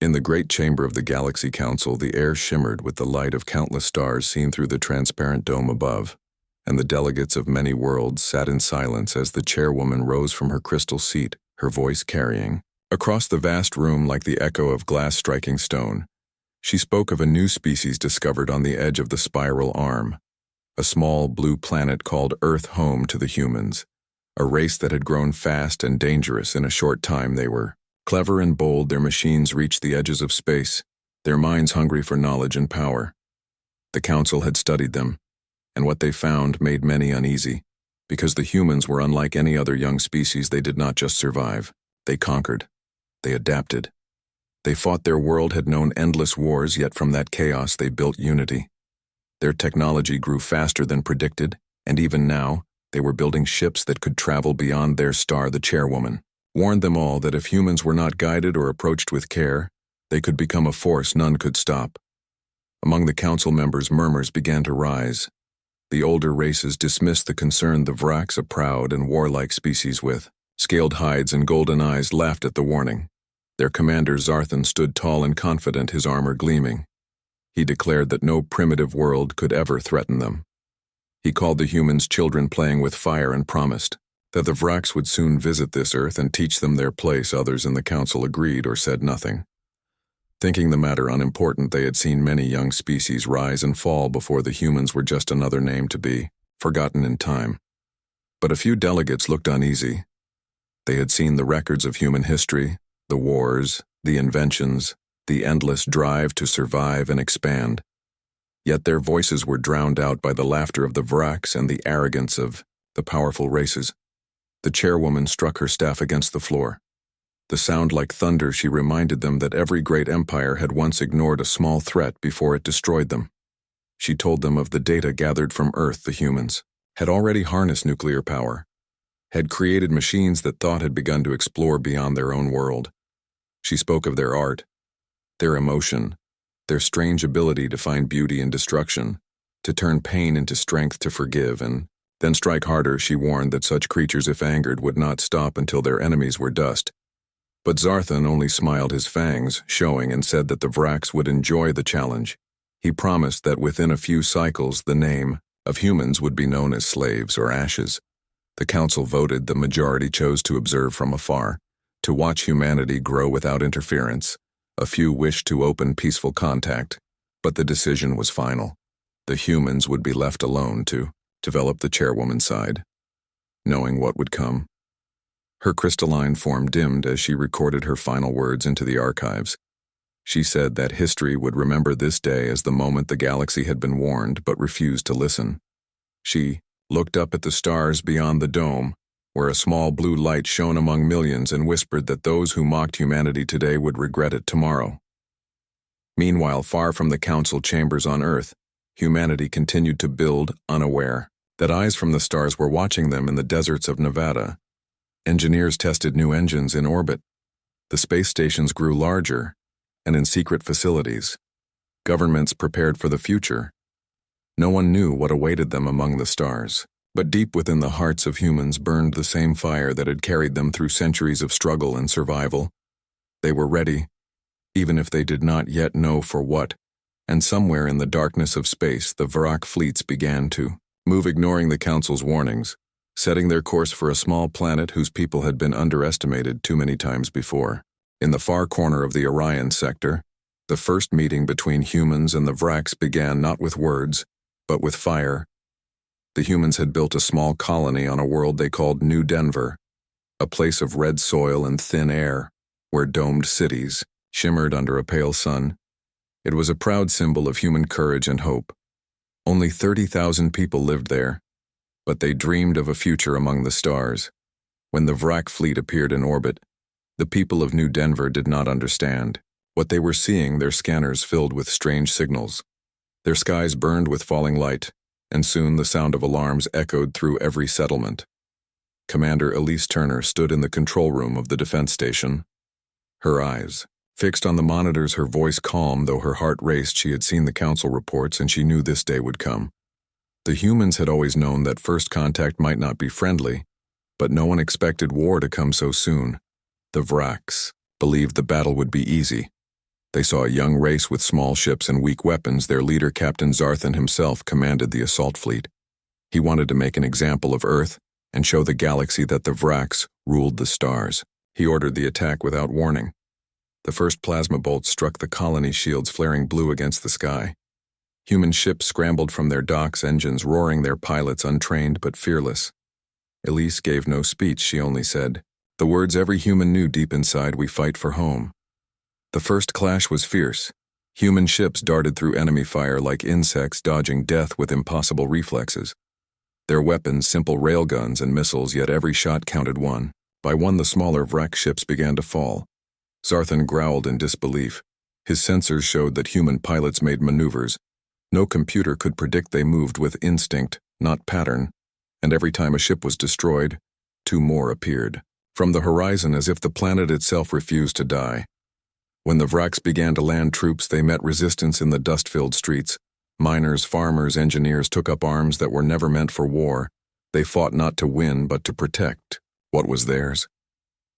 In the great chamber of the Galaxy Council, the air shimmered with the light of countless stars seen through the transparent dome above, and the delegates of many worlds sat in silence as the chairwoman rose from her crystal seat, her voice carrying. Across the vast room, like the echo of glass striking stone, she spoke of a new species discovered on the edge of the spiral arm, a small blue planet called Earth, home to the humans, a race that had grown fast and dangerous in a short time. They were clever and bold. Their machines reached the edges of space, their minds hungry for knowledge and power. The council had studied them, and what they found made many uneasy. Because the humans were unlike any other young species, they did not just survive. They conquered. They adapted. They fought. Their world had known endless wars, yet from that chaos they built unity. Their technology grew faster than predicted, and even now, they were building ships that could travel beyond their star. The chairwoman warned them all that if humans were not guided or approached with care, they could become a force none could stop. Among the council members, murmurs began to rise. The older races dismissed the concern. The Vraks, a proud and warlike species with scaled hides and golden eyes, laughed at the warning. Their commander Zarthan stood tall and confident, his armor gleaming. He declared that no primitive world could ever threaten them. He called the humans children playing with fire and promised that the Vraks would soon visit this Earth and teach them their place. Others in the council agreed or said nothing. Thinking the matter unimportant, they had seen many young species rise and fall before the humans were just another name to be forgotten in time. But a few delegates looked uneasy. They had seen the records of human history, the wars, the inventions, the endless drive to survive and expand. Yet their voices were drowned out by the laughter of the Vraks and the arrogance of the powerful races. The chairwoman struck her staff against the floor. The sound like thunder, she reminded them that every great empire had once ignored a small threat before it destroyed them. She told them of the data gathered from Earth. The humans had already harnessed nuclear power, had created machines that thought had begun to explore beyond their own world. She spoke of their art, their emotion, their strange ability to find beauty in destruction, to turn pain into strength, to forgive and then strike harder. She warned that such creatures, if angered, would not stop until their enemies were dust. But Zarthan only smiled, his fangs showing, and said that the Vraks would enjoy the challenge. He promised that within a few cycles the name of humans would be known as slaves or ashes. The council voted. The majority chose to observe from afar, to watch humanity grow without interference. A few wished to open peaceful contact, but the decision was final. The humans would be left alone to develop. The chairwoman sighed, knowing what would come. Her crystalline form dimmed as she recorded her final words into the archives. She said that history would remember this day as the moment the galaxy had been warned but refused to listen. She looked up at the stars beyond the dome, where a small blue light shone among millions, and whispered that those who mocked humanity today would regret it tomorrow. Meanwhile, far from the council chambers on Earth, humanity continued to build, unaware that eyes from the stars were watching them. In the deserts of Nevada, engineers tested new engines in orbit. The space stations grew larger, and in secret facilities, governments prepared for the future. No one knew what awaited them among the stars, but deep within the hearts of humans burned the same fire that had carried them through centuries of struggle and survival. They were ready, even if they did not yet know for what, and somewhere in the darkness of space the Vrak fleets began to move, ignoring the council's warnings, setting their course for a small planet whose people had been underestimated too many times before. In the far corner of the Orion sector, the first meeting between humans and the Vraks began not with words, but with fire. The humans had built a small colony on a world they called New Denver, a place of red soil and thin air, where domed cities shimmered under a pale sun. It was a proud symbol of human courage and hope. Only 30,000 people lived there, but they dreamed of a future among the stars. When the Vrak fleet appeared in orbit, the people of New Denver did not understand what they were seeing. Their scanners filled with strange signals. Their skies burned with falling light, and soon the sound of alarms echoed through every settlement. Commander Elise Turner stood in the control room of the defense station, her eyes fixed on the monitors, her voice calm though her heart raced. She had seen the council reports, and she knew this day would come. The humans had always known that first contact might not be friendly, but no one expected war to come so soon. The Vraks believed the battle would be easy. They saw a young race with small ships and weak weapons. Their leader, Captain Zarthan himself, commanded the assault fleet. He wanted to make an example of Earth and show the galaxy that the Vraks ruled the stars. He ordered the attack without warning. The first plasma bolt struck the colony shields, flaring blue against the sky. Human ships scrambled from their docks, engines roaring, their pilots untrained but fearless. Elise gave no speech. She only said, the words every human knew deep inside: we fight for home. The first clash was fierce. Human ships darted through enemy fire like insects, dodging death with impossible reflexes. Their weapons, simple railguns and missiles, yet every shot counted. One by one, the smaller Vrak ships began to fall. Zarthan growled in disbelief. His sensors showed that human pilots made maneuvers. No computer could predict. They moved with instinct, not pattern. And every time a ship was destroyed, two more appeared from the horizon, as if the planet itself refused to die. When the Vraks began to land troops, they met resistance in the dust-filled streets. Miners, farmers, engineers took up arms that were never meant for war. They fought not to win, but to protect what was theirs.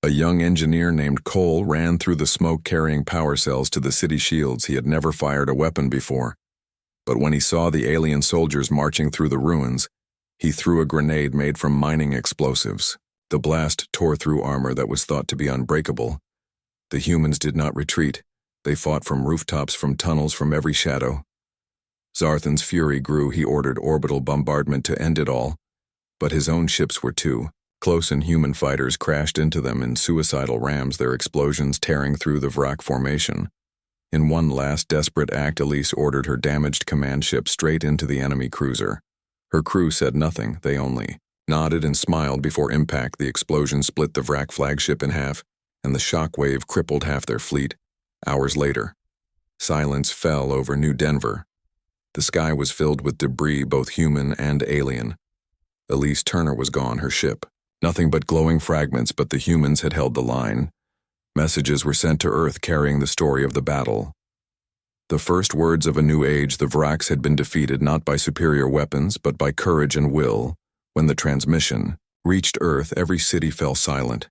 A young engineer named Cole ran through the smoke carrying power cells to the city shields. He had never fired a weapon before. But when he saw the alien soldiers marching through the ruins, he threw a grenade made from mining explosives. The blast tore through armor that was thought to be unbreakable. The humans did not retreat. They fought from rooftops, from tunnels, from every shadow. Zarthan's fury grew. He ordered orbital bombardment to end it all. But his own ships were too close, and human fighters crashed into them in suicidal rams, their explosions tearing through the Vrak formation. In one last desperate act, Elise ordered her damaged command ship straight into the enemy cruiser. Her crew said nothing. They only nodded and smiled. Before impact, the explosion split the Vrak flagship in half, and the shock wave crippled half their fleet. Hours later, silence fell over New Denver. The sky was filled with debris, both human and alien. Elise Turner was gone, her ship. Nothing but glowing fragments, but the humans had held the line. Messages were sent to Earth carrying the story of the battle. The first words of a new age: the Vraks had been defeated not by superior weapons, but by courage and will. When the transmission reached Earth, every city fell silent.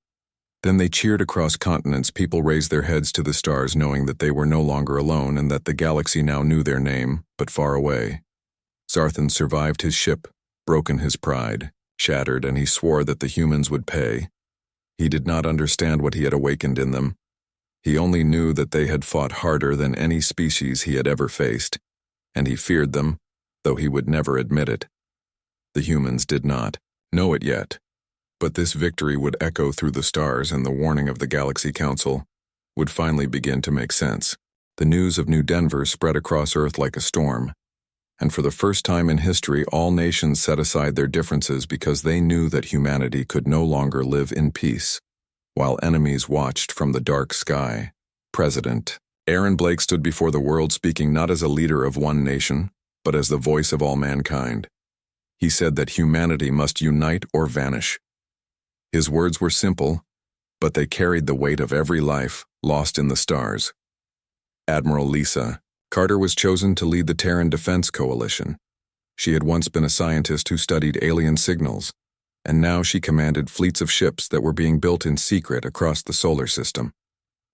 Then they cheered across continents. People raised their heads to the stars, knowing that they were no longer alone and that the galaxy now knew their name, but far away. Zarthan survived his ship, broken his pride, shattered, and he swore that the humans would pay. He did not understand what he had awakened in them. He only knew that they had fought harder than any species he had ever faced, and he feared them, though he would never admit it. The humans did not know it yet, but this victory would echo through the stars, and the warning of the Galaxy Council would finally begin to make sense. The news of New Denver spread across Earth like a storm, and for the first time in history, all nations set aside their differences because they knew that humanity could no longer live in peace, while enemies watched from the dark sky. President Aaron Blake stood before the world, speaking not as a leader of one nation, but as the voice of all mankind. He said that humanity must unite or vanish. His words were simple, but they carried the weight of every life lost in the stars. Admiral Lisa Carter was chosen to lead the Terran Defense Coalition. She had once been a scientist who studied alien signals, and now she commanded fleets of ships that were being built in secret across the solar system.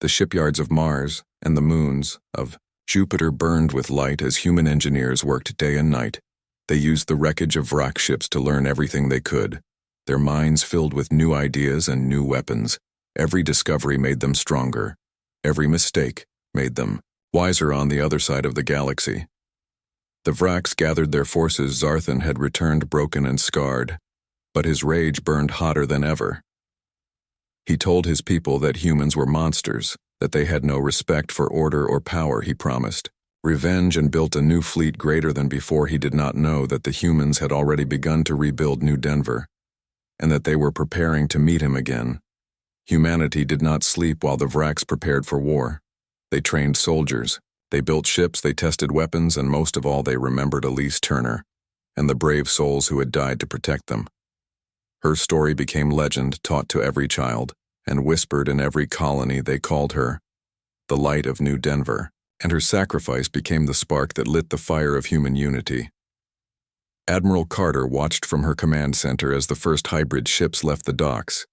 The shipyards of Mars and the moons of Jupiter burned with light as human engineers worked day and night. They used the wreckage of Vrak ships to learn everything they could, their minds filled with new ideas and new weapons. Every discovery made them stronger. Every mistake made them wiser on the other side of the galaxy. The Vraks gathered their forces. Zarthan had returned broken and scarred, but his rage burned hotter than ever. He told his people that humans were monsters, that they had no respect for order or power. He promised revenge and built a new fleet greater than before. He did not know that the humans had already begun to rebuild New Denver, and that they were preparing to meet him again. Humanity did not sleep while the Vraks prepared for war. They trained soldiers, they built ships, they tested weapons, and most of all, they remembered Elise Turner and the brave souls who had died to protect them. Her story became legend, taught to every child, and whispered in every colony. They called her the Light of New Denver, and her sacrifice became the spark that lit the fire of human unity. Admiral Carter watched from her command center as the first hybrid ships left the docks.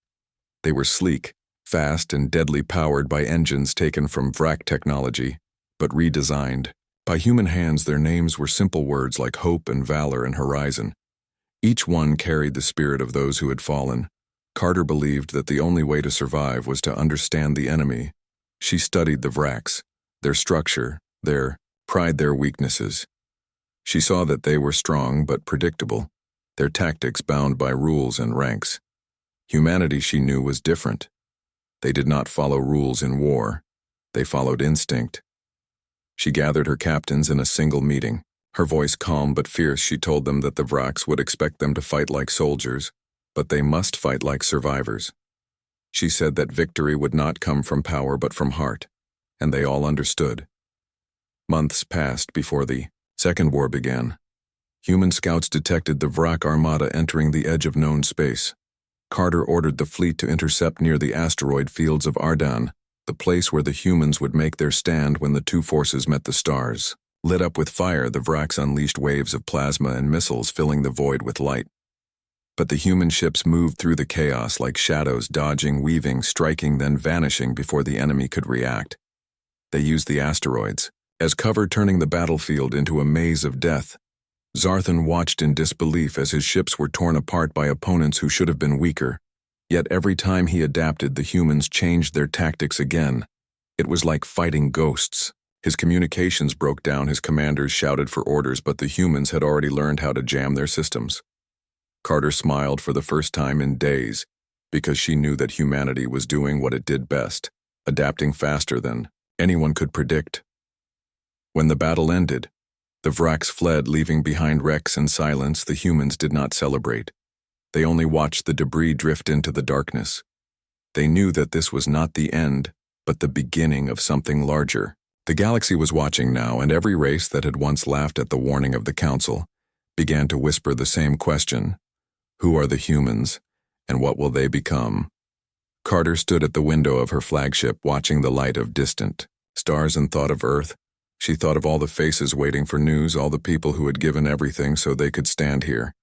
They were sleek, fast, and deadly, powered by engines taken from Vrak technology. but redesigned. By human hands, their names were simple words like hope and valor and horizon. Each one carried the spirit of those who had fallen. Carter believed that the only way to survive was to understand the enemy. She studied the Vraks, their structure, their pride, their weaknesses. She saw that they were strong but predictable, their tactics bound by rules and ranks. Humanity, she knew, was different. They did not follow rules in war. They followed instinct. She gathered her captains in a single meeting. Her voice calm but fierce, she told them that the Vraks would expect them to fight like soldiers, but they must fight like survivors. She said that victory would not come from power but from heart, and they all understood. Months passed before the Second War began. Human scouts detected the Vrak armada entering the edge of known space. Carter ordered the fleet to intercept near the asteroid fields of Ardan, the place where the humans would make their stand when the two forces met the stars. Lit up with fire, the Vraks unleashed waves of plasma and missiles, filling the void with light. But the human ships moved through the chaos like shadows, dodging, weaving, striking, then vanishing before the enemy could react. They used the asteroids as cover, turning the battlefield into a maze of death. Zarthan watched in disbelief as his ships were torn apart by opponents who should have been weaker. Yet every time he adapted, the humans changed their tactics again. It was like fighting ghosts. His communications broke down, his commanders shouted for orders, but the humans had already learned how to jam their systems. Carter smiled for the first time in days, because she knew that humanity was doing what it did best, adapting faster than anyone could predict. When the battle ended, the Vraks fled, leaving behind wrecks and silence. The humans did not celebrate. They only watched the debris drift into the darkness. They knew that this was not the end, but the beginning of something larger. The galaxy was watching now, and every race that had once laughed at the warning of the Council began to whisper the same question: who are the humans, and what will they become? Carter stood at the window of her flagship, watching the light of distant stars, and thought of Earth. She thought of all the faces waiting for news, all the people who had given everything so they could stand here.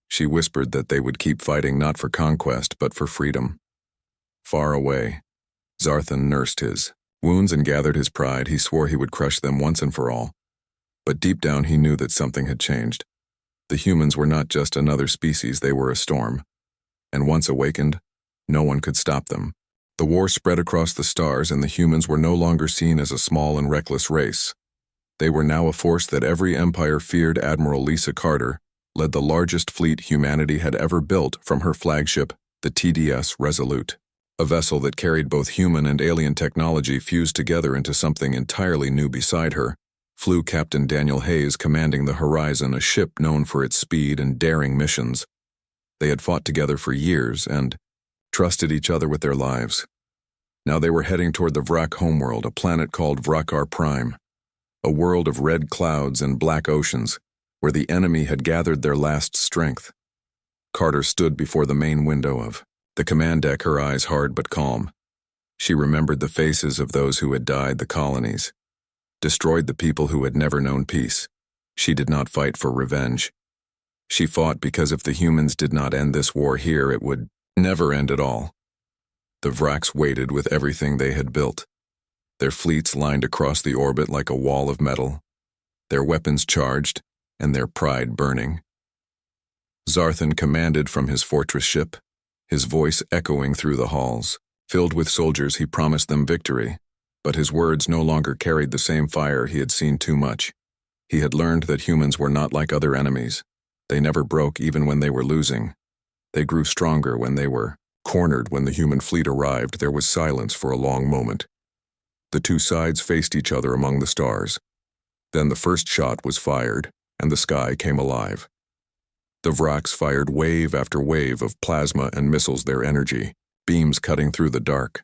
She whispered that they would keep fighting, not for conquest, but for freedom. Far away, Zarthan nursed his wounds and gathered his pride. He swore he would crush them once and for all. But deep down he knew that something had changed. The humans were not just another species, they were a storm. And once awakened, no one could stop them. The war spread across the stars, and the humans were no longer seen as a small and reckless race. They were now a force that every empire feared. Admiral Lisa Carter led the largest fleet humanity had ever built from her flagship, the TDS Resolute. A vessel that carried both human and alien technology fused together into something entirely new. Beside her flew Captain Daniel Hayes, commanding the Horizon, a ship known for its speed and daring missions. They had fought together for years and trusted each other with their lives. Now they were heading toward the Vrak homeworld, a planet called Vrakar Prime, a world of red clouds and black oceans, where the enemy had gathered their last strength. Carter stood before the main window of the command deck, her eyes hard but calm. She remembered the faces of those who had died, the colonies, destroyed, the people who had never known peace. She did not fight for revenge. She fought because if the humans did not end this war here, it would never end at all. The Vraks waited with everything they had built. Their fleets lined across the orbit like a wall of metal, their weapons charged, and their pride burning. Zarthan commanded from his fortress ship, his voice echoing through the halls. Filled with soldiers, he promised them victory, but his words no longer carried the same fire. He had seen too much. He had learned that humans were not like other enemies. They never broke even when they were losing. They grew stronger when they were cornered. When the human fleet arrived, there was silence for a long moment. The two sides faced each other among the stars. Then the first shot was fired, and the sky came alive. The Vraks fired wave after wave of plasma and missiles, their energy, beams cutting through the dark.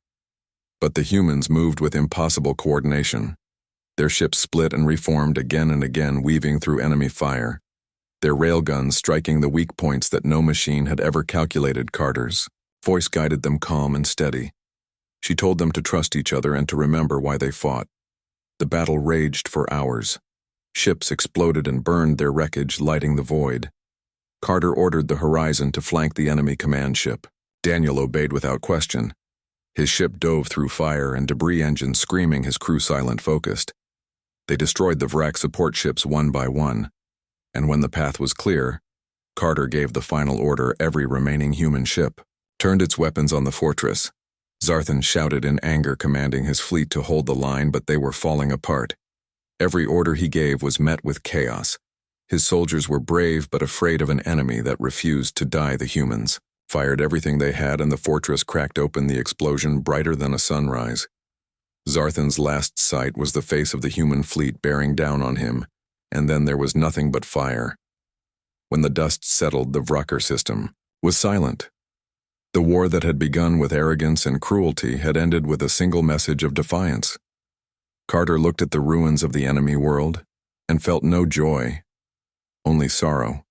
But the humans moved with impossible coordination. Their ships split and reformed again and again, weaving through enemy fire, their railguns striking the weak points that no machine had ever calculated. Carter's voice guided them, calm and steady. She told them to trust each other and to remember why they fought. The battle raged for hours. Ships exploded and burned their wreckage, lighting the void. Carter ordered the Horizon to flank the enemy command ship. Daniel obeyed without question. His ship dove through fire and debris, engines screaming, his crew silent, focused. They destroyed the Vrak support ships one by one, and when the path was clear, Carter gave the final order. Every remaining human ship turned its weapons on the fortress. Zarthan shouted in anger, commanding his fleet to hold the line, but they were falling apart. Every order he gave was met with chaos. His soldiers were brave but afraid of an enemy that refused to die. The humans fired everything they had, and the fortress cracked open, the explosion brighter than a sunrise. Zarthan's last sight was the face of the human fleet bearing down on him, and then there was nothing but fire. When the dust settled, the Vrakkar system was silent. The war that had begun with arrogance and cruelty had ended with a single message of defiance. Carter looked at the ruins of the enemy world and felt no joy, only sorrow.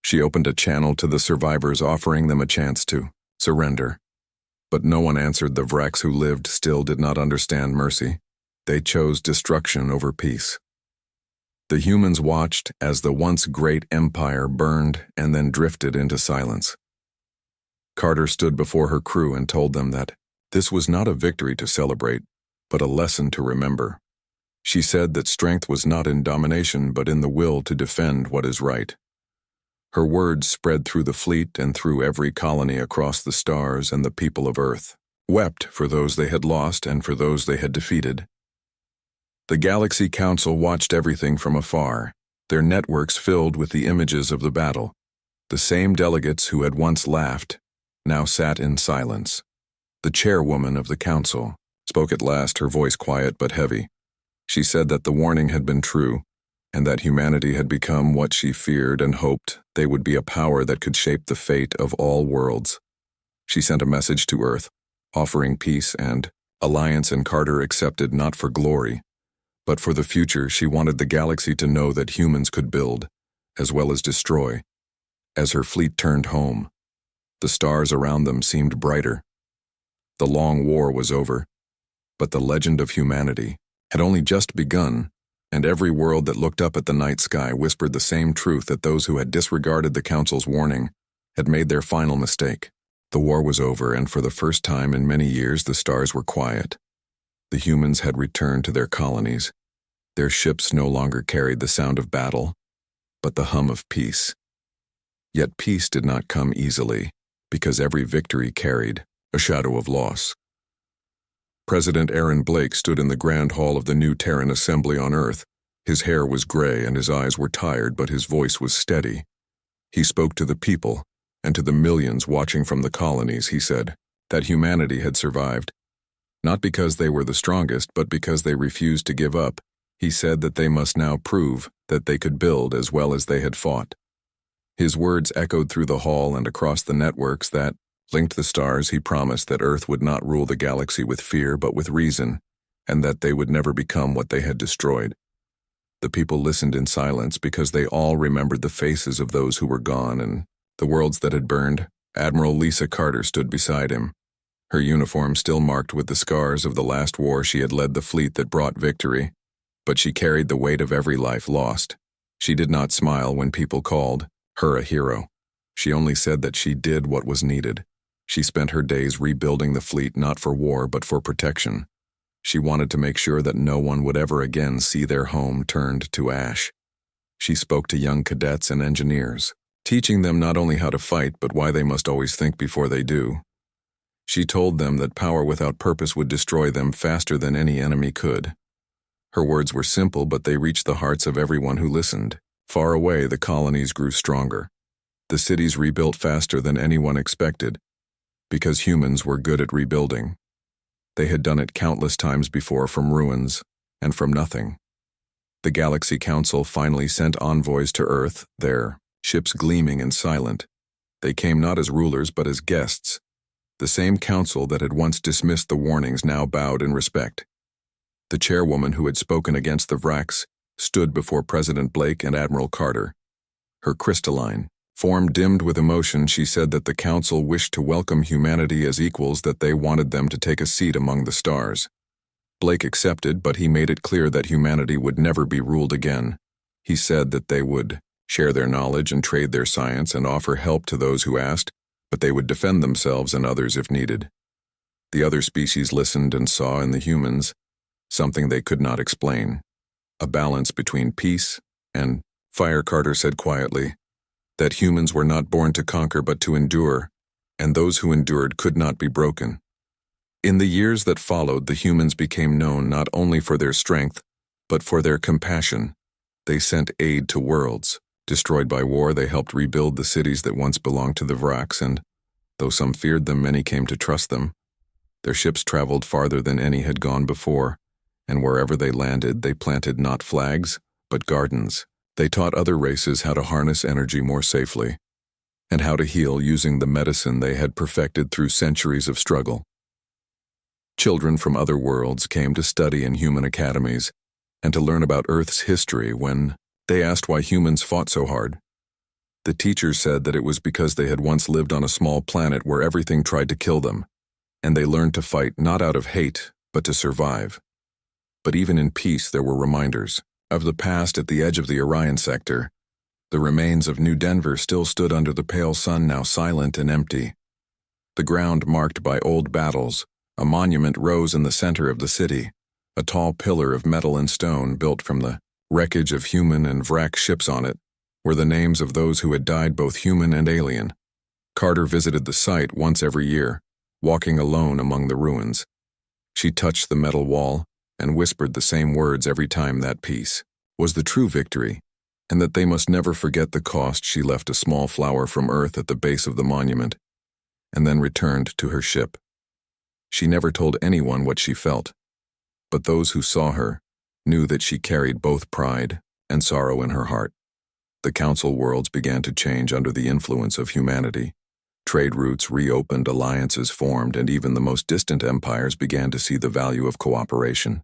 She opened a channel to the survivors, offering them a chance to surrender. But no one answered. The Vraks who lived still did not understand mercy. They chose destruction over peace. The humans watched as the once great empire burned and then drifted into silence. Carter stood before her crew and told them that this was not a victory to celebrate, but a lesson to remember. She said that strength was not in domination, but in the will to defend what is right. Her words spread through the fleet and through every colony across the stars, and the people of Earth wept for those they had lost and for those they had defeated. The Galaxy Council watched everything from afar, their networks filled with the images of the battle. The same delegates who had once laughed now sat in silence. The chairwoman of the council spoke at last, her voice quiet but heavy. She said that the warning had been true, and that humanity had become what she feared and hoped they would be, a power that could shape the fate of all worlds. She sent a message to Earth, offering peace and alliance, and Carter accepted, not for glory, but for the future. She wanted the galaxy to know that humans could build, as well as destroy. As her fleet turned home, the stars around them seemed brighter. The long war was over, but the legend of humanity had only just begun, and every world that looked up at the night sky whispered the same truth, that those who had disregarded the Council's warning had made their final mistake. The war was over, and for the first time in many years the stars were quiet. The humans had returned to their colonies. Their ships no longer carried the sound of battle, but the hum of peace. Yet peace did not come easily, because every victory carried a shadow of loss. President Aaron Blake stood in the Grand Hall of the new Terran Assembly on Earth. His hair was gray and his eyes were tired, but his voice was steady. He spoke to the people and to the millions watching from the colonies. He said that humanity had survived, not because they were the strongest, but because they refused to give up. He said that they must now prove that they could build as well as they had fought. His words echoed through the hall and across the networks that linked the stars. He promised that Earth would not rule the galaxy with fear, but with reason, and that they would never become what they had destroyed. The people listened in silence because they all remembered the faces of those who were gone and the worlds that had burned. Admiral Lisa Carter stood beside him, her uniform still marked with the scars of the last war. She had led the fleet that brought victory, but she carried the weight of every life lost. She did not smile when people called her a hero. She only said that she did what was needed. She spent her days rebuilding the fleet, not for war but for protection. She wanted to make sure that no one would ever again see their home turned to ash. She spoke to young cadets and engineers, teaching them not only how to fight but why they must always think before they do. She told them that power without purpose would destroy them faster than any enemy could. Her words were simple, but they reached the hearts of everyone who listened. Far away, the colonies grew stronger. The cities rebuilt faster than anyone expected, because humans were good at rebuilding. They had done it countless times before, from ruins and from nothing. The Galaxy Council finally sent envoys to Earth, their ships gleaming and silent. They came not as rulers but as guests. The same council that had once dismissed the warnings now bowed in respect. The chairwoman who had spoken against the Vraks stood before President Blake and Admiral Carter. Her crystalline form dimmed with emotion, she said that the council wished to welcome humanity as equals, that they wanted them to take a seat among the stars. Blake accepted, but he made it clear that humanity would never be ruled again. He said that they would share their knowledge and trade their science and offer help to those who asked, but they would defend themselves and others if needed. The other species listened and saw in the humans something they could not explain. a balance between peace and fire. Carter said quietly that humans were not born to conquer but to endure, and those who endured could not be broken. In the years that followed, the humans became known not only for their strength, but for their compassion. They sent aid to worlds destroyed by war. They helped rebuild the cities that once belonged to the Vraks, and though some feared them, many came to trust them. Their ships traveled farther than any had gone before, and wherever they landed, they planted not flags, but gardens. They taught other races how to harness energy more safely, and how to heal using the medicine they had perfected through centuries of struggle. Children from other worlds came to study in human academies and to learn about Earth's history. When they asked why humans fought so hard, the teachers said that it was because they had once lived on a small planet where everything tried to kill them, and they learned to fight not out of hate, but to survive. But even in peace, there were reminders of the past. At the edge of the Orion sector, the remains of New Denver still stood under the pale sun, now silent and empty. The ground marked by old battles, a monument rose in the center of the city, a tall pillar of metal and stone built from the wreckage of human and Vrak ships. On it were the names of those who had died, both human and alien. Carter visited the site once every year, walking alone among the ruins. She touched the metal wall and whispered the same words every time: that peace was the true victory, and that they must never forget the cost. She left a small flower from Earth at the base of the monument, and then returned to her ship. She never told anyone what she felt, but those who saw her knew that she carried both pride and sorrow in her heart. The council worlds began to change under the influence of humanity. Trade routes reopened, alliances formed, and even the most distant empires began to see the value of cooperation.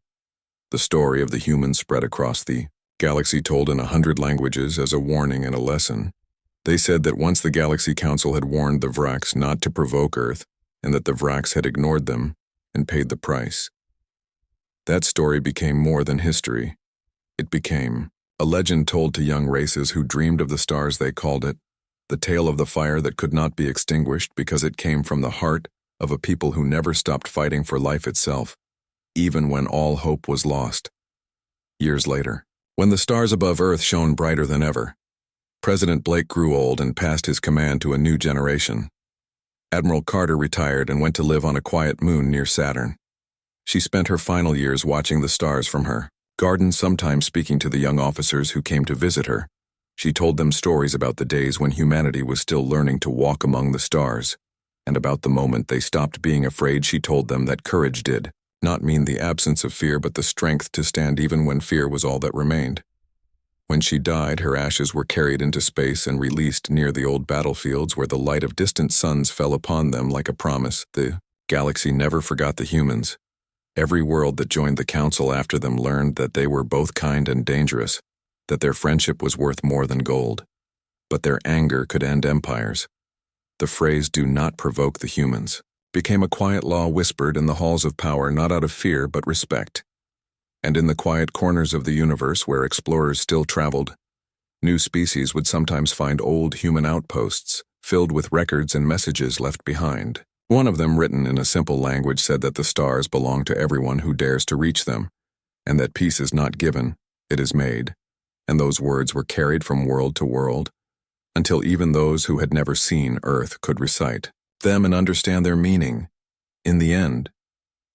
The story of the humans spread across the galaxy, told in 100 languages as a warning and a lesson. They said that once the Galaxy Council had warned the Vraks not to provoke Earth, and that the Vraks had ignored them and paid the price. That story became more than history. It became a legend told to young races who dreamed of the stars. They called it the tale of the fire that could not be extinguished, because it came from the heart of a people who never stopped fighting for life itself, even when all hope was lost. Years later, when the stars above Earth shone brighter than ever, President Blake grew old and passed his command to a new generation. Admiral Carter retired and went to live on a quiet moon near Saturn. She spent her final years watching the stars from her garden, sometimes speaking to the young officers who came to visit her. She told them stories about the days when humanity was still learning to walk among the stars, and about the moment they stopped being afraid. She told them that courage did not mean the absence of fear, but the strength to stand even when fear was all that remained. When she died, her ashes were carried into space and released near the old battlefields where the light of distant suns fell upon them like a promise. The galaxy never forgot the humans. Every world that joined the council after them learned that they were both kind and dangerous, that their friendship was worth more than gold, but their anger could end empires. The phrase "do not provoke the humans" became a quiet law whispered in the halls of power, not out of fear but respect. And in the quiet corners of the universe where explorers still traveled, new species would sometimes find old human outposts filled with records and messages left behind. One of them, written in a simple language, said that the stars belong to everyone who dares to reach them, and that peace is not given, it is made. And those words were carried from world to world, until even those who had never seen Earth could recite them and understand their meaning. In the end,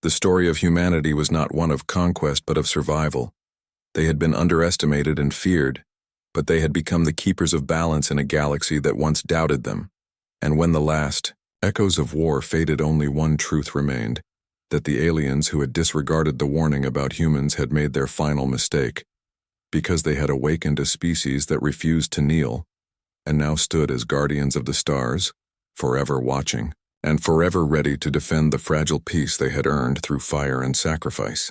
the story of humanity was not one of conquest but of survival. They had been underestimated and feared, but they had become the keepers of balance in a galaxy that once doubted them. And when the last echoes of war faded, only one truth remained: that the aliens who had disregarded the warning about humans had made their final mistake, because they had awakened a species that refused to kneel, and now stood as guardians of the stars, forever watching, and forever ready to defend the fragile peace they had earned through fire and sacrifice.